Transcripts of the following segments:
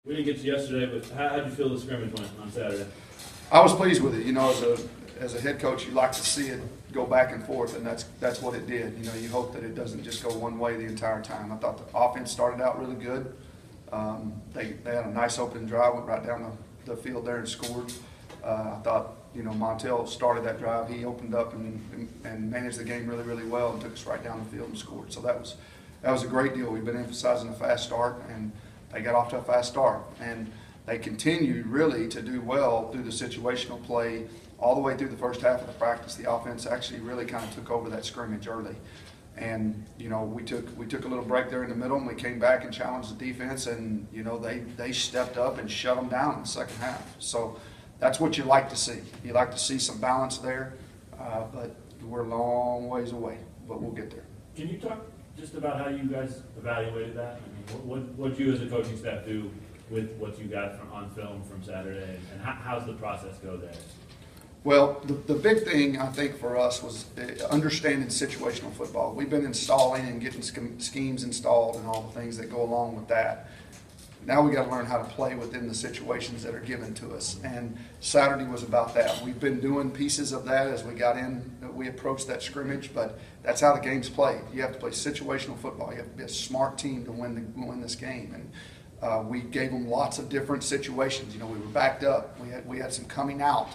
We didn't get to yesterday, but how did you feel the scrimmage went on Saturday? I was pleased with it. You know, as a head coach, you like to see it go back and forth, and that's what it did. You know, you hope that it doesn't just go one way the entire time. I thought the offense started out really good. They had a nice open drive, went right down the field there and scored. I thought, you know, Montel started that drive. He opened up and managed the game really, really well and took us right down the field and scored. So that was a great deal. We've been emphasizing a fast start, and they got off to a fast start. And they continued really to do well through the situational play all the way through the first half of the practice. The offense actually really kind of took over that scrimmage early. And, you know, we took a little break there in the middle, and we came back and challenged the defense, and, you know, they stepped up and shut them down in the second half. So that's what you like to see. You like to see some balance there, but we're a long ways away, but we'll get there. Can you talk just about how you guys evaluated that? I mean, what did you as a coaching staff do with what you got on film from Saturday, and how's the process go there? Well, the big thing, I think, for us was understanding situational football. We've been installing and getting schemes installed and all the things that go along with that. Now we got to learn how to play within the situations that are given to us. And Saturday was about that. We've been doing pieces of that as we got in. We approached that scrimmage, but that's how the game's played. You have to play situational football. You have to be a smart team to win this game. And we gave them lots of different situations. You know, we were backed up. We had some coming out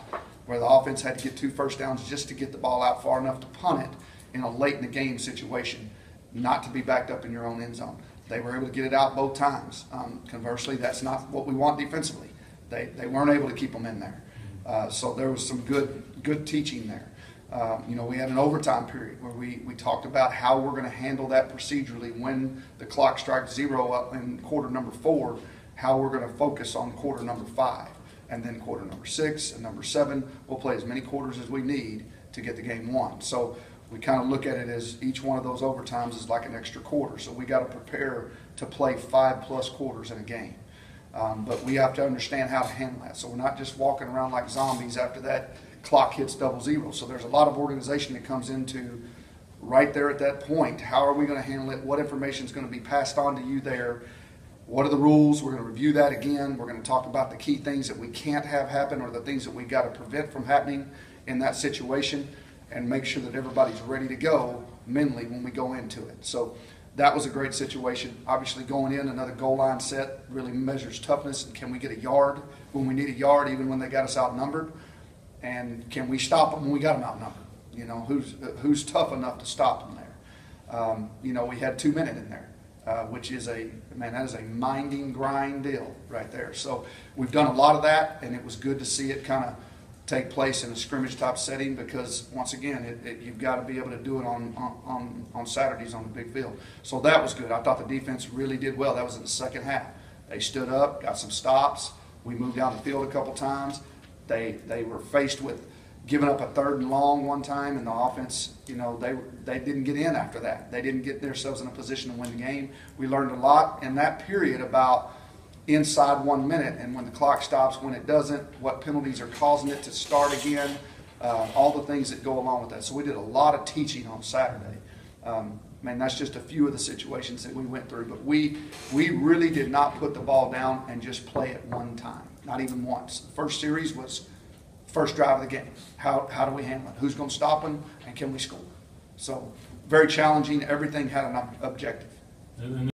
where the offense had to get 2 first downs just to get the ball out far enough to punt it in a late in the game situation, not to be backed up in your own end zone. They were able to get it out both times. Conversely, that's not what we want defensively. They weren't able to keep them in there. So there was some good teaching there. You know, we had an overtime period where we talked about how we're going to handle that procedurally when the clock strikes 0 up in quarter number 4, how we're going to focus on quarter number 5. And then quarter number 6 and number 7, we'll play as many quarters as we need to get the game won. So we kind of look at it as each one of those overtimes is like an extra quarter. So we got to prepare to play 5+ quarters in a game. But we have to understand how to handle that. So we're not just walking around like zombies after that clock hits 00. So there's a lot of organization that comes into right there at that point. How are we going to handle it? What information is going to be passed on to you there? What are the rules? We're going to review that again. We're going to talk about the key things that we can't have happen or the things that we got to prevent from happening in that situation, and make sure that everybody's ready to go mentally when we go into it. So that was a great situation. Obviously going in, another goal line set really measures toughness, and can we get a yard when we need a yard even when they got us outnumbered? And can we stop them when we got them outnumbered? You know, who's tough enough to stop them there? You know, we had 2 minutes in there. Which is that is a minding grind deal right there. So we've done a lot of that, and it was good to see it kind of take place in a scrimmage type setting, because once again, you've got to be able to do it on Saturdays on the big field. So that was good. I thought the defense really did well. That was in the second half. They stood up, got some stops. We moved down the field a couple times. They were faced with giving up a 3rd and long one time, and the offense, you know, they didn't get in after that. They didn't get themselves in a position to win the game. We learned a lot in that period about inside 1 minute and when the clock stops, when it doesn't, what penalties are causing it to start again, all the things that go along with that. So we did a lot of teaching on Saturday. That's just a few of the situations that we went through. But we really did not put the ball down and just play it one time, not even once. The first series was first drive of the game. How do we handle it? Who's going to stop them, and can we score? So very challenging. Everything had an objective. And